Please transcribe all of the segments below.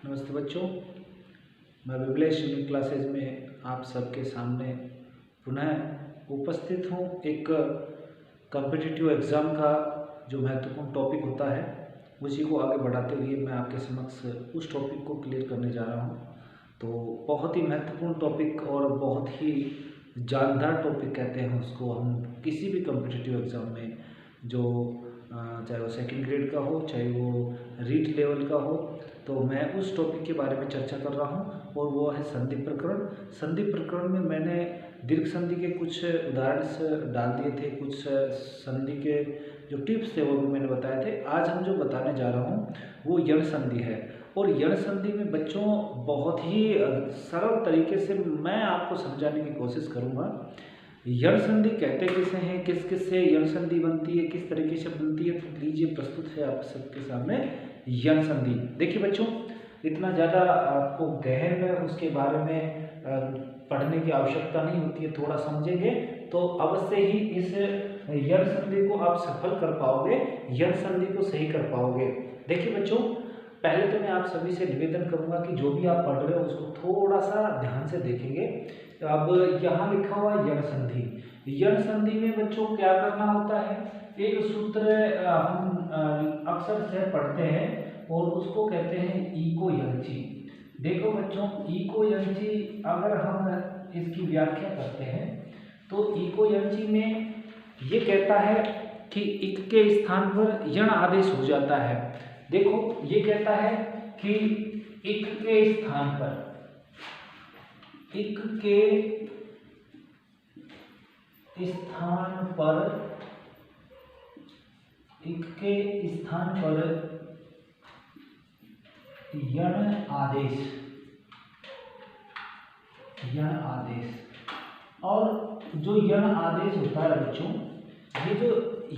नमस्ते बच्चों, मैं विमलेश यूनिक क्लासेज में आप सबके सामने पुनः उपस्थित हूँ। एक कॉम्पिटिटिव एग्ज़ाम का जो महत्वपूर्ण टॉपिक होता है उसी को आगे बढ़ाते हुए मैं आपके समक्ष उस टॉपिक को क्लियर करने जा रहा हूँ। तो बहुत ही महत्वपूर्ण टॉपिक और बहुत ही जानदार टॉपिक कहते हैं उसको हम किसी भी कॉम्पिटिटिव एग्ज़ाम में, जो चाहे वो सेकंड ग्रेड का हो चाहे वो रीट लेवल का हो, तो मैं उस टॉपिक के बारे में चर्चा कर रहा हूँ और वो है संधि प्रकरण। संधि प्रकरण में मैंने दीर्घ संधि के कुछ उदाहरण डाल दिए थे, कुछ संधि के जो टिप्स थे वो भी मैंने बताए थे। आज हम जो बताने जा रहा हूँ वो यण संधि है और यण संधि में बच्चों बहुत ही सरल तरीके से मैं आपको समझाने की कोशिश करूँगा। यण संधि कहते किसे हैं, किस किस से यण संधि बनती है, किस तरीके से बनती है, तो लीजिए प्रस्तुत है आप सबके सामने यण संधि। देखिए बच्चों, इतना ज़्यादा आपको गहन में उसके बारे में पढ़ने की आवश्यकता नहीं होती है। थोड़ा समझेंगे तो अवश्य ही इस यण संधि को आप सफल कर पाओगे, यण संधि को सही कर पाओगे। देखिए बच्चों, पहले तो मैं आप सभी से निवेदन करूंगा कि जो भी आप पढ़ रहे हो उसको थोड़ा सा ध्यान से देखेंगे। अब यहाँ लिखा हुआ यण संधि, यण संधि में बच्चों क्या करना होता है, एक सूत्र हम अक्सर से पढ़ते हैं और उसको कहते हैं इको यंची। देखो बच्चों, इको यंची अगर हम इसकी व्याख्या करते हैं तो इको यंची में ये कहता है कि इक के स्थान पर यण आदेश हो जाता है। देखो ये कहता है कि इक के स्थान पर, इक के स्थान पर, इक के स्थान पर यण आदेश, यण आदेश। और जो यण आदेश होता है बच्चों, ये जो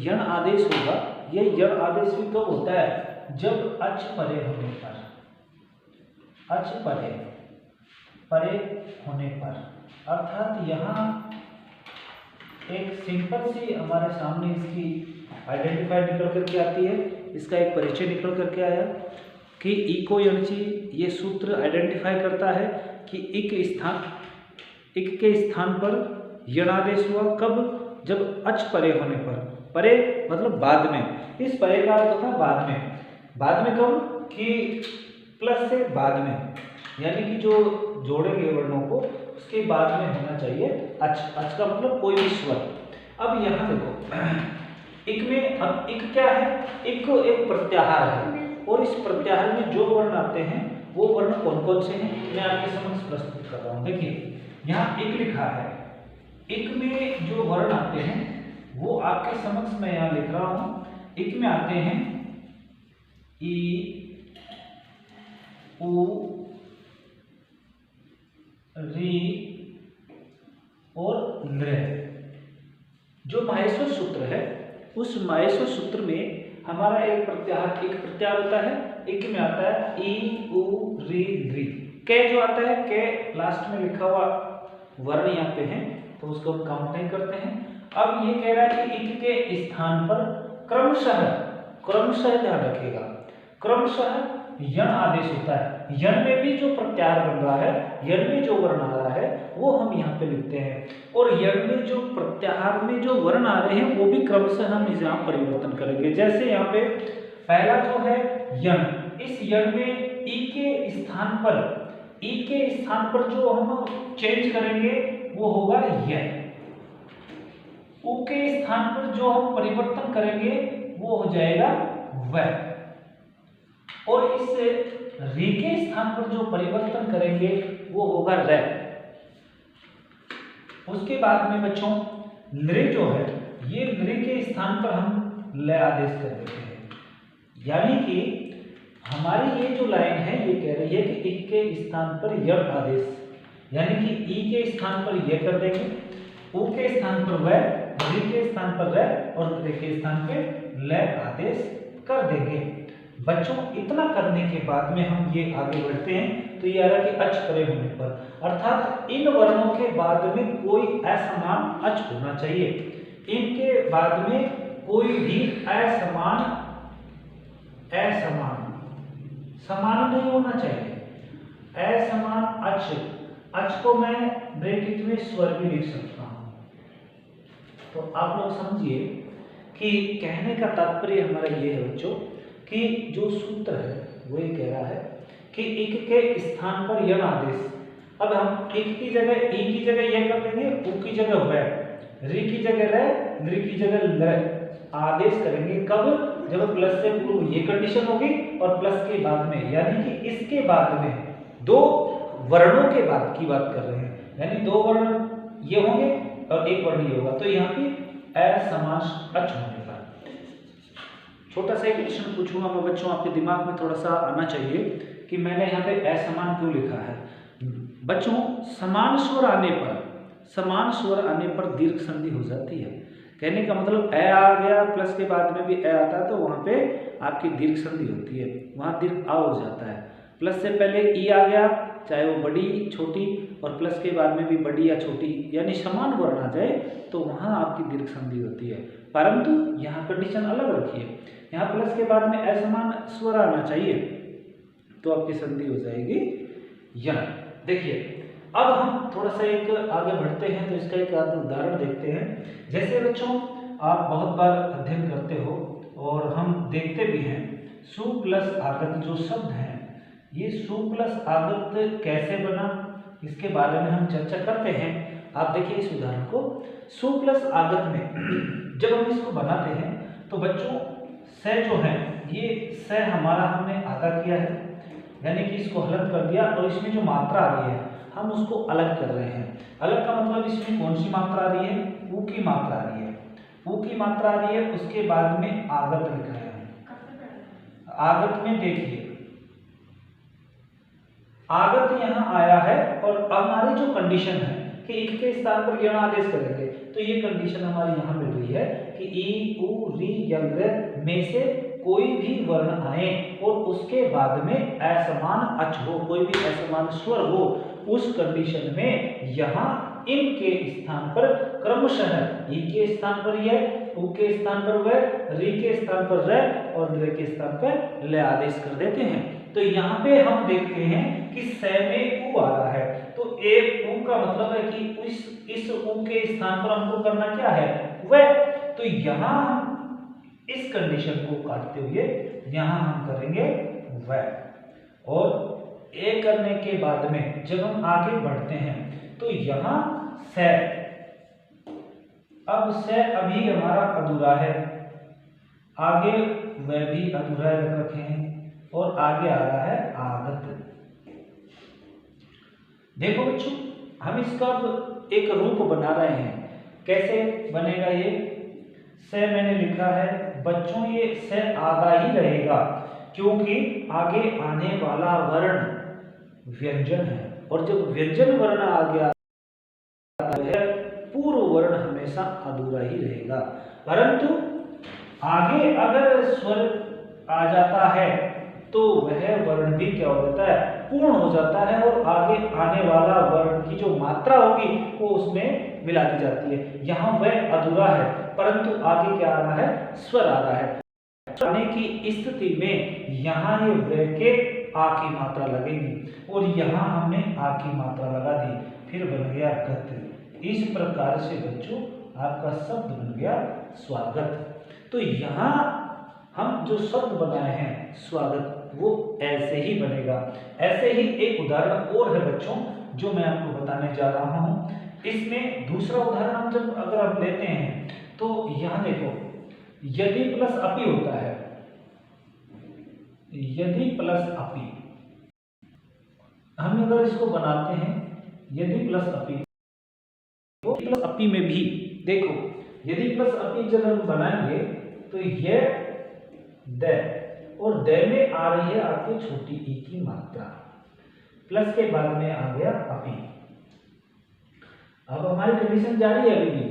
यण आदेश होगा, ये यण आदेश भी कब होता है, जब अच परे होने पर, अच परे परे होने पर। अर्थात यहाँ एक सिंपल सी हमारे सामने इसकी आइडेंटिफाई निकल करके आती है, इसका एक परिचय निकल करके आया कि इको यंची ये सूत्र आइडेंटिफाई करता है कि इक के स्थान पर यणादेश हुआ कब, जब अच परे होने पर। परे मतलब बाद में, इस परे का अर्थ था बाद में। बाद में कब, कि प्लस से बाद में, यानी कि जो जोड़ेंगे वर्णों को उसके बाद में होना चाहिए अच। अच का मतलब कोई भी स्वर। अब यहाँ देखो, इक में, अब इक क्या है, इक एक प्रत्याहार है और इस प्रत्याहार में जो वर्ण आते हैं वो वर्ण कौन कौन से हैं मैं आपके समक्ष प्रस्तुत कर रहा हूँ। देखिए यहाँ इक लिखा है, इक में जो वर्ण आते हैं वो आपके समक्ष मैं यहाँ लिख रहा हूँ। इक में आते हैं ई, उ, री और नृ। जो माहेश्वर सूत्र है उस माहेश्वर सूत्र में हमारा एक प्रत्याहार होता है। एक में आता है ई, उ, री, री। के जो आता है, के लास्ट में लिखा हुआ वर्ण यहाँ पे है तो उसको हम काउंट नहीं करते हैं। अब ये कह रहा है कि इक के स्थान पर क्रमशः, क्रमशः ध्यान रखिएगा, क्रमशः यण आदेश होता है। यण में भी जो प्रत्याहार बन रहा है, यण में जो वर्ण आ रहा है वो हम यहाँ पे लिखते हैं और यण में जो प्रत्याहार में जो वर्ण आ रहे हैं वो भी क्रमशः हम यहाँ परिवर्तन करेंगे। जैसे यहाँ पे पहला जो है यण, इस यण में ई के स्थान पर, ई के स्थान पर जो हम चेंज करेंगे वो होगा य। उ के स्थान पर जो हम परिवर्तन करेंगे वो हो जाएगा व। और इस री के स्थान पर जो परिवर्तन करेंगे वो होगा र। उसके बाद में बच्चों नृ जो है, ये नृ के स्थान पर हम ल आदेश कर देते हैं। यानी कि हमारी ये जो लाइन है ये कह रही है कि इक के स्थान पर यण आदेश, यानी कि ई के स्थान पर ये कर देंगे, उ के स्थान पर व, री के स्थान पर र और नृ के स्थान पे ल आदेश कर देंगे। बच्चों इतना करने के बाद में हम ये आगे बढ़ते हैं तो ये आ रहा कि अच परे होने पर, अर्थात इन वर्णों के बाद में कोई असमान अच होना चाहिए। इनके बाद में कोई भी असमान समान नहीं होना चाहिए। असमान अच, अच को मैं ब्रैकेट में स्वर भी लिख सकता हूं। तो आप लोग समझिए कि कहने का तात्पर्य हमारा ये है बच्चों कि जो सूत्र है वो ये कह रहा है कि इक के स्थान पर यण आदेश, अब हम इक की जगह ई की जगह यह कर देंगे, उ की जगह व, री की जगह र, नृ की जगह ल आदेश करेंगे। कब? जब प्लस से पूर्व ये कंडीशन होगी और प्लस के बाद में, यानी कि इसके बाद में दो वर्णों के बाद की बात कर रहे हैं, यानी दो वर्ण ये होंगे और एक वर्ण ये होगा, तो यहाँ पे असमान अच होने का छोटा सा एक क्वेश्चन पूछूंगा मैं बच्चों, आपके दिमाग में थोड़ा सा आना चाहिए कि मैंने यहाँ पे असमान क्यों लिखा है। बच्चों समान स्वर आने पर दीर्घ संधि हो जाती है। कहने का मतलब ए आ गया प्लस के बाद में भी ए आता है तो वहाँ पे आपकी दीर्घ संधि होती है, वहाँ दीर्घ आ हो जाता है। प्लस से पहले ई आ गया, चाहे वो बड़ी छोटी, और प्लस के बाद में भी बड़ी या छोटी यानी समान वर्ण आ जाए तो वहाँ आपकी दीर्घ संधि होती है। परंतु यहाँ कंडीशन अलग रखी है, यहाँ प्लस के बाद में असमान स्वर आना चाहिए तो आपकी संधि हो जाएगी यण। देखिए अब हम थोड़ा सा एक आगे बढ़ते हैं तो इसका एक उदाहरण देखते हैं। जैसे बच्चों आप बहुत बार अध्ययन करते हो और हम देखते भी हैं, सु प्लस आगत जो शब्द है, ये सु प्लस आगत कैसे बना इसके बारे में हम चर्चा करते हैं। आप देखिए इस उदाहरण को, सु प्लस आगत में जब हम इसको बनाते हैं तो बच्चों स जो है ये स हमारा हमने आधा किया है, यानी कि इसको हलन कर दिया और इसमें जो मात्रा आ रही है हम उसको अलग कर रहे हैं। अलग का मतलब इसमें कौन सी मात्रा आ रही है? ऊ की मात्रा आ रही है, ऊ की मात्रा आ रही है, उसके बाद में आगत लिख रहे हैं। आगत में देखिए आगत यहाँ आया है और हमारी जो कंडीशन है कि इक के स्थान पर यण आदेश करेंगे तो ये कंडीशन हमारी यहाँ मिल रही है कि ई उ री यंग में से कोई भी वर्ण आए और उसके बाद में असमान अच हो, कोई भी असमान स्वर हो, उस कंडीशन में यहाँ इन के स्थान पर क्रमशः ई के स्थान पर यह, उ के स्थान पर वह, री के स्थान पर र और ल के स्थान पर ल आदेश कर देते हैं। तो यहाँ पे हम देखते हैं कि स में उ आ रहा है तो ए उ का मतलब है कि इस उ के स्थान पर हमको करना क्या है? वह। तो यहाँ हम इस कंडीशन को काटते हुए यहाँ हम करेंगे वह, और ए करने के बाद में जब हम आगे बढ़ते हैं तो यहाँ से, अब से अभी हमारा अधूरा है, आगे वह भी अधूरा रख रखे हैं और आगे आ रहा है आगत। देखो बच्चों हम इसका एक रूप बना रहे हैं, कैसे बनेगा ये? से मैंने लिखा है बच्चों, ये से आधा ही रहेगा क्योंकि आगे आने वाला वर्ण व्यंजन है और जब व्यंजन वर्ण आगे आता है पूर्व वर्ण हमेशा अधूरा ही रहेगा। परंतु आगे अगर स्वर आ जाता है तो वह वर्ण भी क्या हो जाता है? पूर्ण हो जाता है और आगे आने वाला वर्ण की जो मात्रा होगी वो उसमें मिला दी जाती है। यहाँ वह अधूरा है परंतु आगे क्या आ रहा है? स्वर आ रहा है। आने की स्थिति में यहाँ ये व के आ की मात्रा लगेगी और यहाँ हमने आ की मात्रा लगा दी, फिर बन गया गत। इस प्रकार से बच्चों आपका शब्द बन गया स्वागत। तो यहाँ हम जो शब्द बनाए हैं स्वागत वो ऐसे ही बनेगा। ऐसे ही एक उदाहरण और है बच्चों जो मैं आपको बताने जा रहा हूँ। इसमें दूसरा उदाहरण हम जब अगर हम लेते हैं तो यहाँ देखो, यदि प्लस अपि होता है, यदि प्लस अपि, हम अगर इसको बनाते हैं यदि प्लस अपि, तो प्लस अपि में भी देखो यदि प्लस अपि जब हम बनाएंगे तो यह द और द में आ रही है आपकी छोटी ई की मात्रा, प्लस के बाद में आ गया अपि। अब हमारी कंडीशन जारी है अभी भी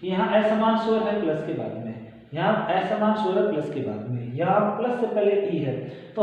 कि यहाँ असमान स्वर है प्लस के बाद में, यहाँ असमान स्वर है प्लस के बाद में, यहाँ प्लस से पहले ई है तो